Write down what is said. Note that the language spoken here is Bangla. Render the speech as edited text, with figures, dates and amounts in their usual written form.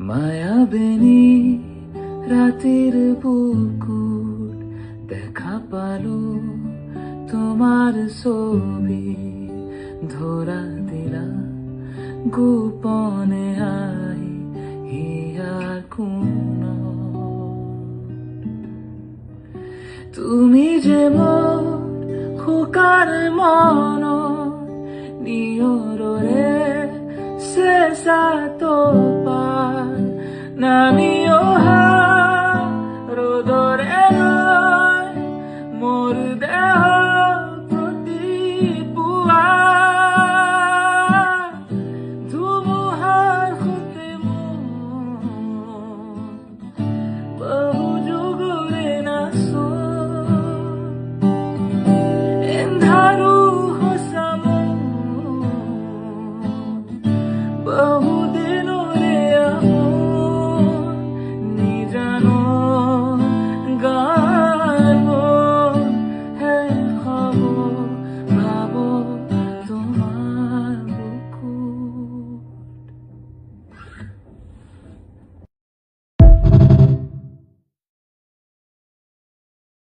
মায়াবিনী রাতের বুকুর দেখা পালো তোমার ছবি ধরা দিলা গোপনে আই হিয়ার কোন তুমি যে মোর খোকার মন নিয়রে শেষা তো পার নামি